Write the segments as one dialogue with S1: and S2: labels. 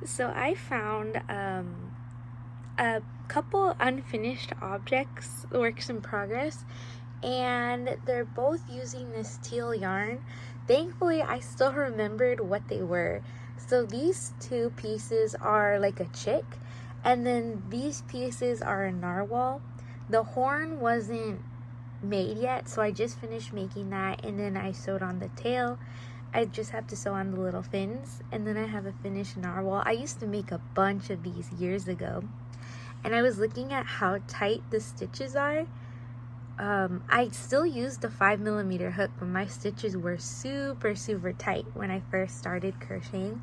S1: So I found a couple unfinished objects, works in progress, and they're both using this teal yarn. Thankfully, I still remembered what they were. So these two pieces are like a chick, and then these pieces are a narwhal. The horn wasn't made yet, so I just finished making that, and then I sewed on the tail. I just have to sew on the little fins, and then I have a finished narwhal. I used to make a bunch of these years ago, and I was looking at how tight the stitches are. I still used the 5mm hook, but my stitches were super tight when I first started crocheting.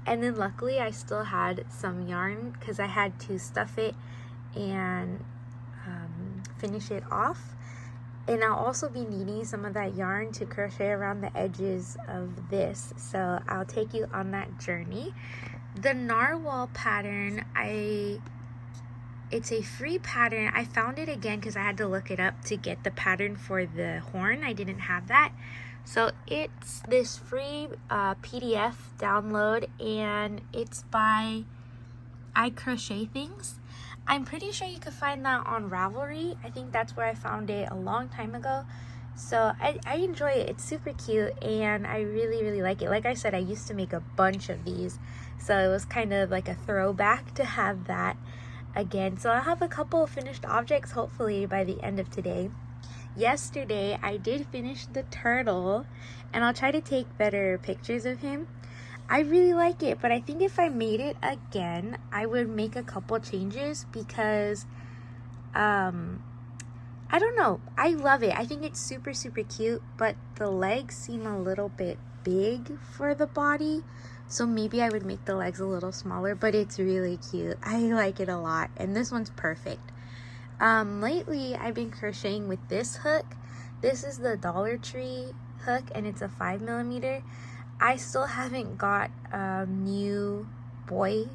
S1: And then luckily I still had some yarn because I had to stuff it and finish it off. And I'll also be needing some of that yarn to crochet around the edges of this, so I'll take you on that journey. The narwhal pattern, it's a free pattern. I found it again because I had to look it up to get the pattern for the horn. I didn't have that. So it's this free PDF download, and it's by I Crochet Things. I'm pretty sure you could find that on Ravelry. I think that's where I found it a long time ago. So I enjoy it. It's super cute, and I really like it. Like I said, I used to make a bunch of these, so it was kind of like a throwback to have that again. So I'll have a couple of finished objects hopefully by the end of today. Yesterday I did finish the turtle, and I'll try to take better pictures of him. I really like it, but I think if I made it again, I would make a couple changes because I don't know, I love it. I think it's super cute, but the legs seem a little bit big for the body, so maybe I would make the legs a little smaller, but it's really cute. I like it a lot, and this one's perfect. Lately I've been crocheting with this hook. This is the Dollar Tree hook, and it's a 5mm. I still haven't got new boy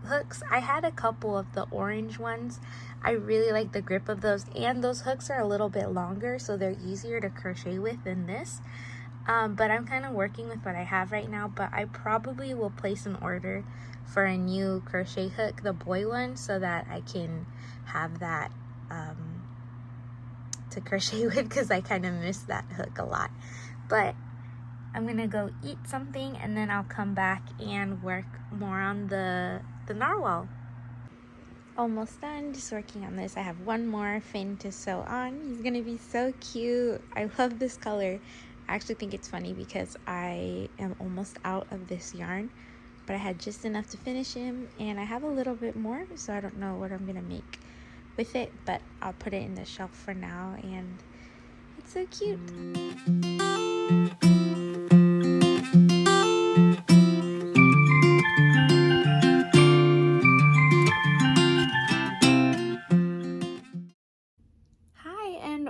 S1: hooks. I had a couple of the orange ones. I really like the grip of those, and those hooks are a little bit longer, so they're easier to crochet with than this. But I'm kind of working with what I have right now, but I probably will place an order for a new crochet hook, the boy one, so that I can have that to crochet with, because I kind of miss that hook a lot. But I'm gonna go eat something, and then I'll come back and work more on the narwhal. Almost done, just working on this. I have one more fin to sew on. He's gonna be so cute. I love this color. I actually think it's funny because I am almost out of this yarn, but I had just enough to finish him, and I have a little bit more, so I don't know what I'm gonna make with it, but I'll put it in the shelf for now, and it's so cute.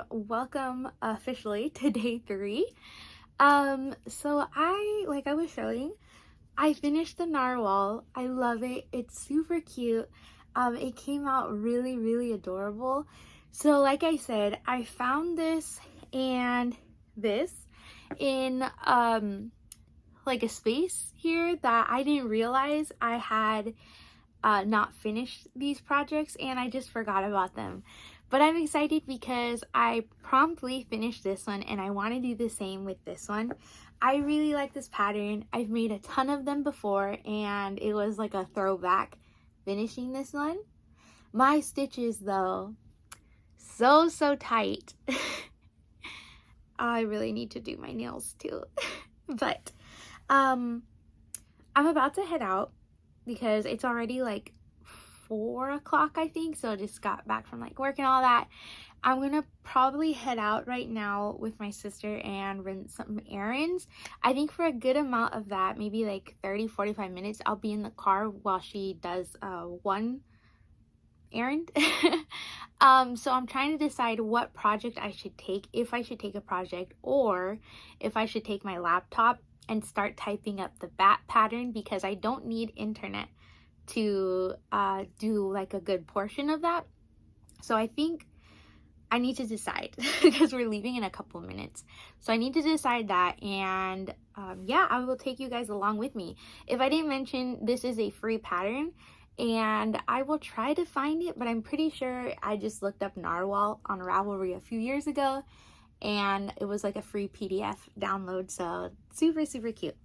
S1: Welcome officially to day 3. So like I was showing, I finished the narwhal. I love it. It's super cute. It came out really adorable. So like I said, I found this and this in like a space here that I didn't realize I had not finished these projects, and I just forgot about them. But I'm excited because I promptly finished this one, and I want to do the same with this one. I really like this pattern. I've made a ton of them before, and it was like a throwback finishing this one. My stitches though, so tight. I really need to do my nails too. But I'm about to head out because it's already like 4 o'clock, I think. So I just got back from like work and all that. I'm gonna probably head out right now with my sister and run some errands. I think for a good amount of that, maybe like 30-45 minutes, I'll be in the car while she does one errand. So I'm trying to decide what project I should take, if I should take a project, or if I should take my laptop and start typing up the bat pattern, because I don't need internet to do like a good portion of that. So I think I need to decide because we're leaving in a couple minutes. So I need to decide that, and yeah, I will take you guys along with me. If I didn't mention, this is a free pattern, and I will try to find it, but I'm pretty sure I just looked up narwhal on Ravelry a few years ago, and it was like a free PDF download, so super, super cute.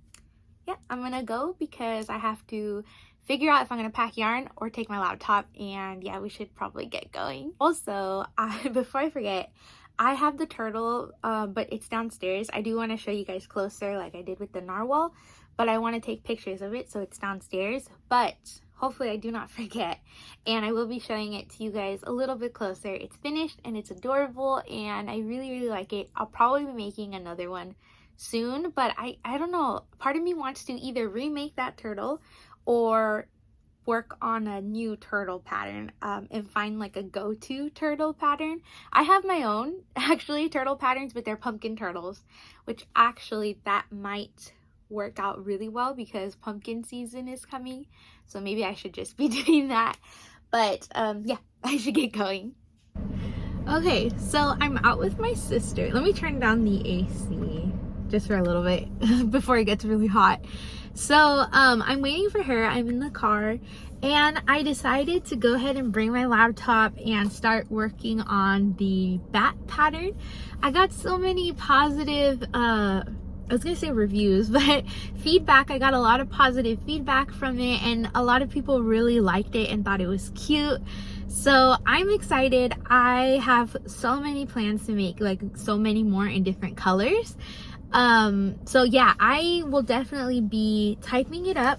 S1: Yeah, I'm gonna go because I have to figure out if I'm gonna pack yarn or take my laptop, and yeah, we should probably get going. Also, before I forget, I have the turtle, but it's downstairs. I do want to show you guys closer like I did with the narwhal, but I want to take pictures of it, so it's downstairs. But hopefully I do not forget, and I will be showing it to you guys a little bit closer. It's finished and it's adorable, and I really, really like it. I'll probably be making another one soon, but I don't know, part of me wants to either remake that turtle or work on a new turtle pattern, and find like a go-to turtle pattern. I have my own actually turtle patterns, but they're pumpkin turtles, which actually that might work out really well because pumpkin season is coming, so maybe I should just be doing that. But yeah, I should get going. Okay, so I'm out with my sister. Let me turn down the AC just for a little bit before it gets really hot. So I'm waiting for her. I'm in the car, and I decided to go ahead and bring my laptop and start working on the bat pattern. I got so many positive I was gonna say reviews, but feedback. I got a lot of positive feedback from it, and a lot of people really liked it and thought it was cute. So I'm excited. I have so many plans to make, like so many more in different colors. So yeah, I will definitely be typing it up.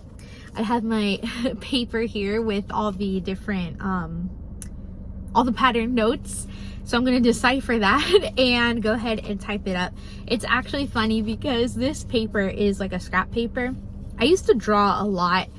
S1: I have my paper here with all the different all the pattern notes, so I'm gonna decipher that and go ahead and type it up. It's actually funny because this paper is like a scrap paper. I used to draw a lot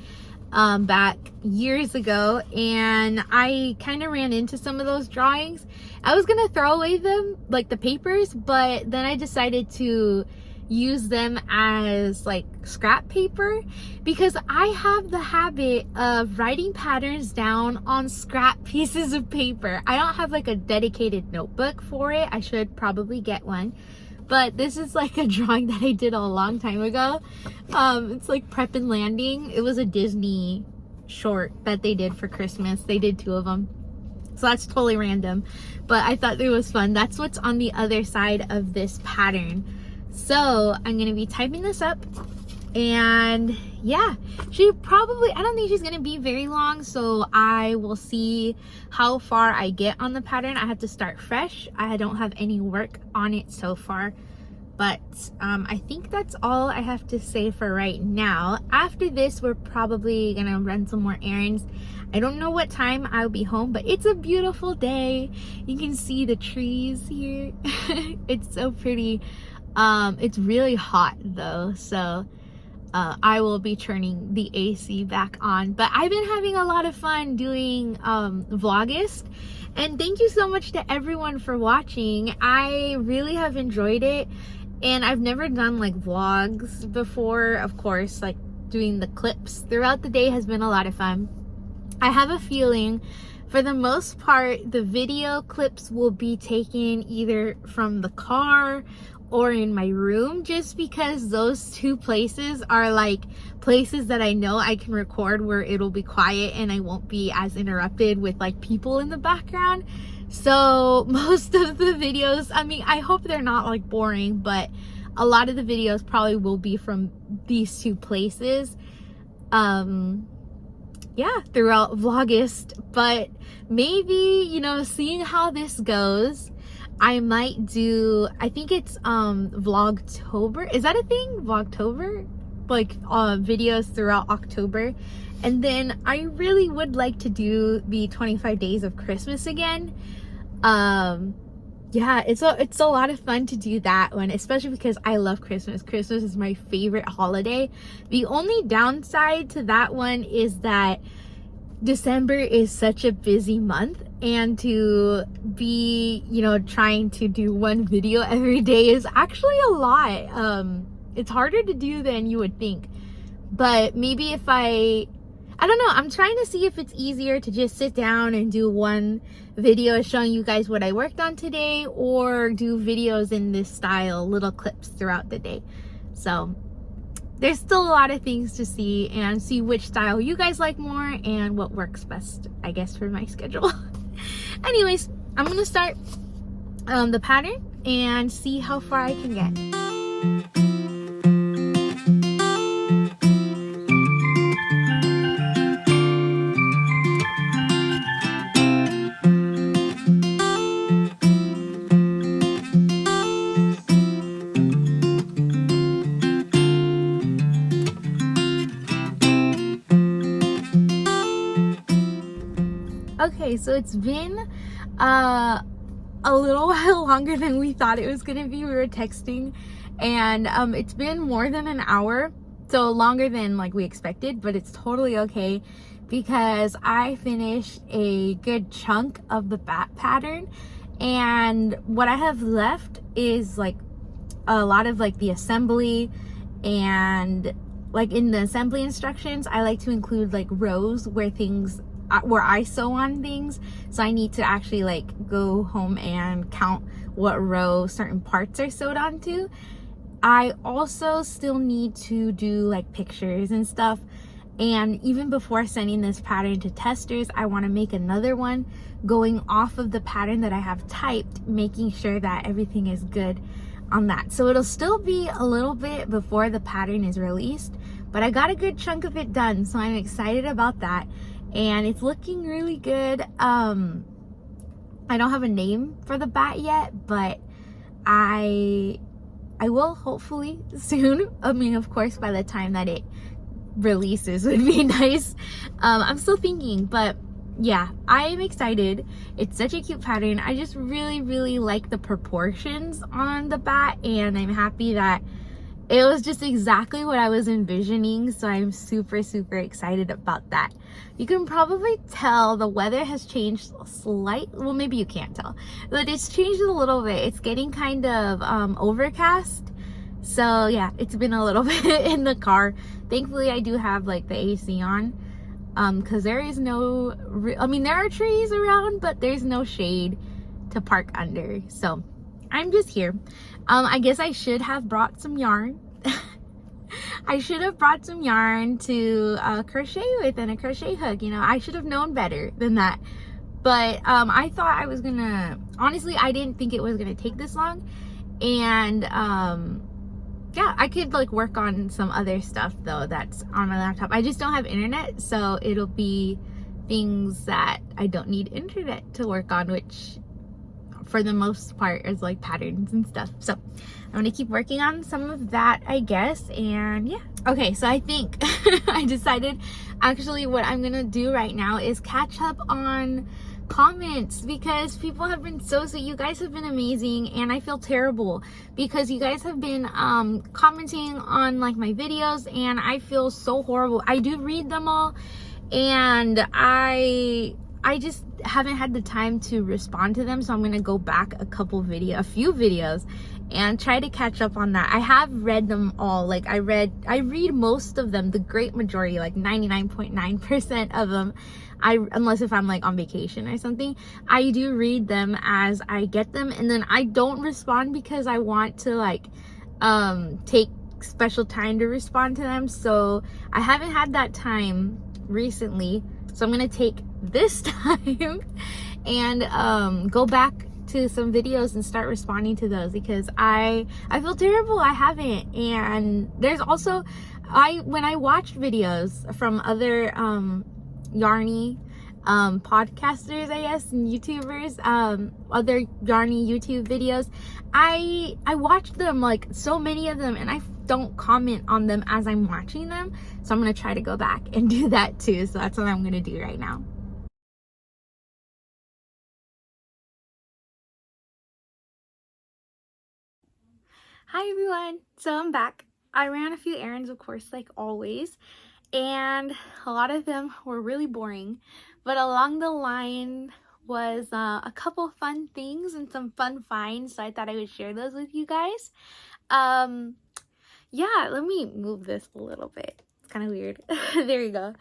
S1: back years ago, and I kind of ran into some of those drawings. I was gonna throw away them, like the papers, but then I decided to use them as like scrap paper because I have the habit of writing patterns down on scrap pieces of paper. I don't have like a dedicated notebook for it. I should probably get one, but this is like a drawing that I did a long time ago. It's like Prep and Landing. It was a Disney short that they did for Christmas. They did 2 of them, so that's totally random, but I thought it was fun. That's what's on the other side of this pattern. So I'm gonna be typing this up, and yeah, I don't think she's gonna be very long, so I will see how far I get on the pattern. I have to start fresh. I don't have any work on it so far, but I think that's all I have to say for right now. After this, we're probably gonna run some more errands. I don't know what time I'll be home, but it's a beautiful day. You can see the trees here. It's so pretty. It's really hot though, so I will be turning the AC back on. But I've been having a lot of fun doing Vlogust, and thank you so much to everyone for watching. I really have enjoyed it, and I've never done like vlogs before. Of course, like doing the clips throughout the day has been a lot of fun. I have a feeling for the most part the video clips will be taken either from the car or in my room, just because those 2 places are like places that I know I can record where it'll be quiet and I won't be as interrupted with like people in the background. So most of the videos, I mean, I hope they're not like boring, but a lot of the videos probably will be from these 2 places. Yeah, throughout Vlogust. But maybe, you know, seeing how this goes, I might do, I think it's Vlogtober. Is that a thing? Vlogtober? Like videos throughout October. And then I really would like to do the 25 days of Christmas again. Yeah, it's a lot of fun to do that one, especially because I love Christmas. Christmas is my favorite holiday. The only downside to that one is that December is such a busy month, and to be, you know, trying to do one video every day is actually a lot. It's harder to do than you would think. But maybe if I I don't know, I'm trying to see if it's easier to just sit down and do one video showing you guys what I worked on today, or do videos in this style, little clips throughout the day. So there's still a lot of things to see, and see which style you guys like more and what works best, I guess, for my schedule. Anyways, I'm gonna start the pattern and see how far I can get. Okay, so it's been a little while longer than we thought it was gonna be. We were texting, and it's been more than an hour, so longer than like we expected, but it's totally okay because I finished a good chunk of the bat pattern, and what I have left is like a lot of like the assembly. And like in the assembly instructions, I like to include like rows where I sew on things, so I need to actually like go home and count what row certain parts are sewed onto. I also still need to do like pictures and stuff, and even before sending this pattern to testers, I want to make another one going off of the pattern that I have typed, making sure that everything is good on that. So it'll still be a little bit before the pattern is released, but I got a good chunk of it done, so I'm excited about that. And it's looking really good. I don't have a name for the bat yet, but I will hopefully soon. I mean, of course, by the time that it releases would be nice. I'm still thinking, but yeah, I am excited. It's such a cute pattern. I just really like the proportions on the bat, and I'm happy that it was just exactly what I was envisioning, so I'm super excited about that. You can probably tell the weather has changed slightly. Well, maybe you can't tell, but it's changed a little bit. It's getting kind of overcast, so yeah, it's been a little bit in the car. Thankfully, I do have like the AC on, because there is no I mean, there are trees around, but there's no shade to park under, so I'm just here. I guess I should have brought some yarn. I should have brought some yarn to crochet with, and a crochet hook. You know, I should have known better than that. But I thought I was gonna, honestly, I didn't think it was gonna take this long. And yeah, I could like work on some other stuff though that's on my laptop. I just don't have internet, so it'll be things that I don't need internet to work on, which for the most part is like patterns and stuff. So I'm gonna keep working on some of that, I guess. And yeah, okay, so I think I decided actually what I'm gonna do right now is catch up on comments, because people have been so sweet. You guys have been amazing, and I feel terrible because you guys have been commenting on like my videos, and I feel so horrible. I do read them all, and I just haven't had the time to respond to them, so I'm gonna go back a few videos and try to catch up on that. I have read them all. Like I read most of them, the great majority, like 99.9% of them. Unless if I'm like on vacation or something, I do read them as I get them, and then I don't respond because I want to like take special time to respond to them. So I haven't had that time recently, so I'm gonna take this time and go back to some videos and start responding to those, because I feel terrible I haven't. And there's also, when I watch videos from other yarny podcasters, I guess, and YouTubers, other yarny YouTube videos, I watch them, like so many of them, and I don't comment on them as I'm watching them. So I'm gonna try to go back and do that too. So that's what I'm gonna do right now. Hi everyone, so I'm back. I ran a few errands, of course, like always, and a lot of them were really boring, but along the line was a couple fun things and some fun finds, so I thought I would share those with you guys. Yeah, let me move this a little bit. It's kind of weird. There you go.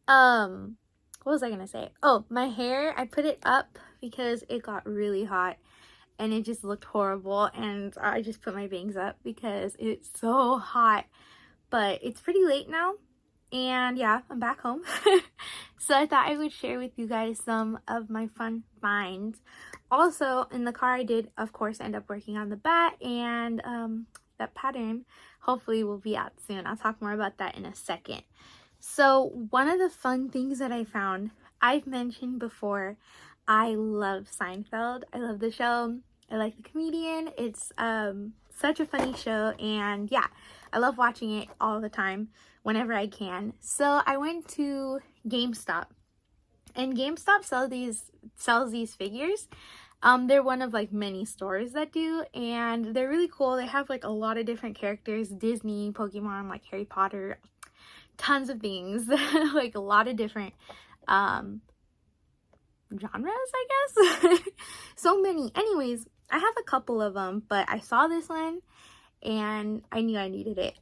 S1: what was I gonna say? Oh, my hair, I put it up because it got really hot and it just looked horrible, and I just put my bangs up because it's so hot. But it's pretty late now, and yeah, I'm back home. So I thought I would share with you guys some of my fun finds. Also, in the car I did, of course, end up working on the bat, and that pattern hopefully will be out soon. I'll talk more about that in a second. So one of the fun things that I found, I've mentioned before, I love Seinfeld. I love the show. I like the comedian. It's such a funny show, and yeah, I love watching it all the time whenever I can. So I went to GameStop, and GameStop sells these figures. They're one of like many stores that do, and they're really cool. They have like a lot of different characters, Disney, Pokemon, like Harry Potter, tons of things, like a lot of different genres, I guess. So many. Anyways, I have a couple of them, but I saw this one and I knew I needed it.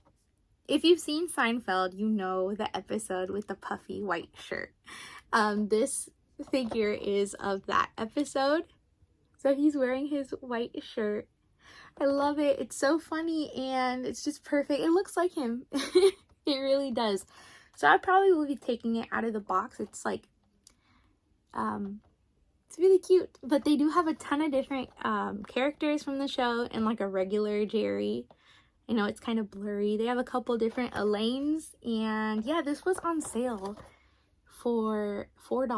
S1: If you've seen Seinfeld, you know the episode with the puffy white shirt. This figure is of that episode. So he's wearing his white shirt. I love it. It's so funny and it's just perfect. It looks like him. It really does. So I probably will be taking it out of the box. It's like, it's really cute. But they do have a ton of different characters from the show and like a regular Jerry. I know it's kind of blurry. They have a couple different Elaines. And yeah, this was on sale for $4,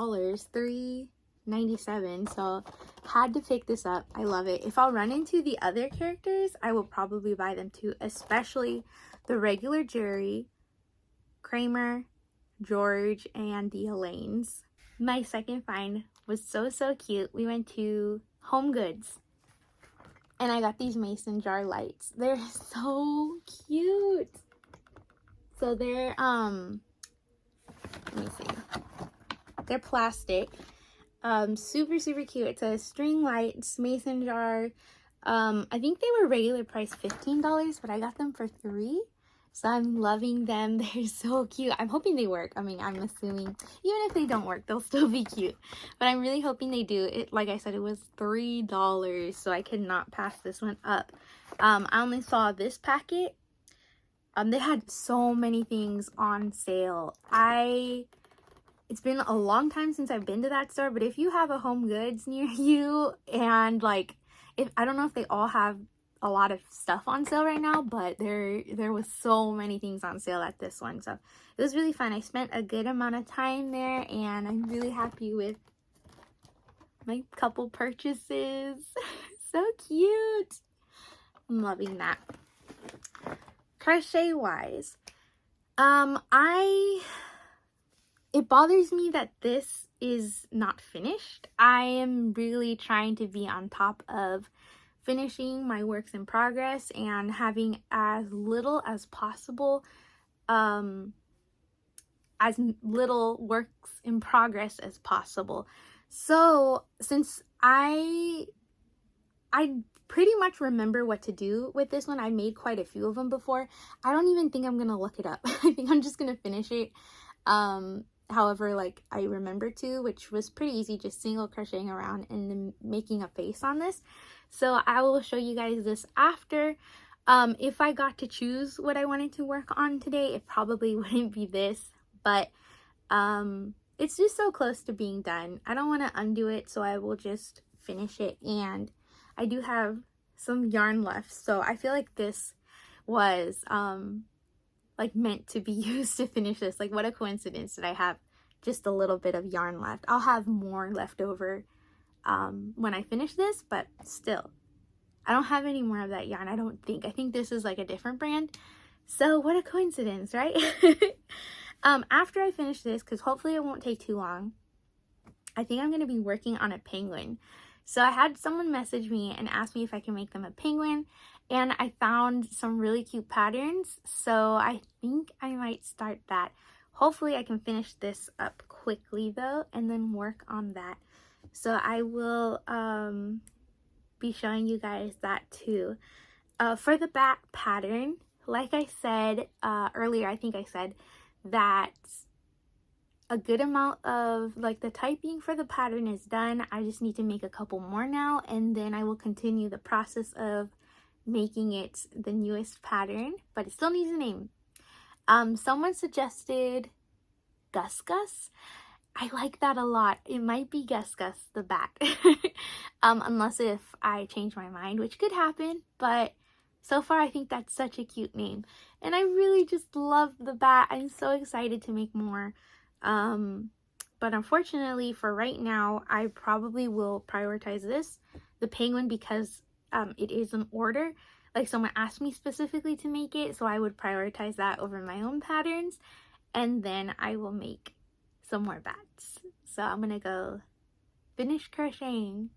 S1: $3.97. So had to pick this up. I love it. If I'll run into the other characters, I will probably buy them too, especially the regular Jerry, Kramer, George, and the Elaines. My second find was so cute. We went to Home Goods and I got these mason jar lights. They're so cute. So they're let me see. They're plastic. Super cute. It's a string light. It's mason jar. I think they were regular price $15, but I got them for $3. So I'm loving them. They're so cute. I'm hoping they work. I mean, I'm assuming even if they don't work, they'll still be cute. But I'm really hoping they do. It, like I said, it was $3, so I cannot pass this one up. I only saw this packet. They had so many things on sale. It's been a long time since I've been to that store, but if you have a Home Goods near you, and like, I don't know if they all have a lot of stuff on sale right now, but there was so many things on sale at this one. So it was really fun. I spent a good amount of time there, and I'm really happy with my couple purchases. So cute. I'm loving that. Crochet wise, it bothers me that this is not finished. I am really trying to be on top of finishing my works in progress and having as little as possible, as little works in progress as possible. So since I pretty much remember what to do with this one, I made quite a few of them before. I don't even think I'm gonna look it up. I think I'm just gonna finish it however like I remember to, which was pretty easy, just single crocheting around and then making a face on this. So I will show you guys this after. If I got to choose what I wanted to work on today, it probably wouldn't be this, but it's just so close to being done. I don't want to undo it, so I will just finish it. And I do have some yarn left, so I feel like this was like meant to be used to finish this. Like, what a coincidence that I have just a little bit of yarn left. I'll have more left over when I finish this, but still, I don't have any more of that yarn, I don't think. I think this is like a different brand. So what a coincidence, right? After I finish this, because hopefully it won't take too long, I think I'm going to be working on a penguin. So I had someone message me and ask me if I can make them a penguin, and I found some really cute patterns, so I think I might start that. Hopefully I can finish this up quickly though, and then work on that. So I will be showing you guys that too. For the back pattern, like I said earlier, I think I said that a good amount of like the typing for the pattern is done. I just need to make a couple more now, and then I will continue the process of making it the newest pattern, but it still needs a name. Someone suggested Gus Gus. I like that a lot. It might be Gus Gus the bat. Unless if I change my mind, which could happen, but so far I think that's such a cute name. And I really just love the bat. I'm so excited to make more. But unfortunately for right now, I probably will prioritize this, the penguin, because it is an order. Like someone asked me specifically to make it, so I would prioritize that over my own patterns. And then I will make some more bats. So I'm gonna go finish crocheting.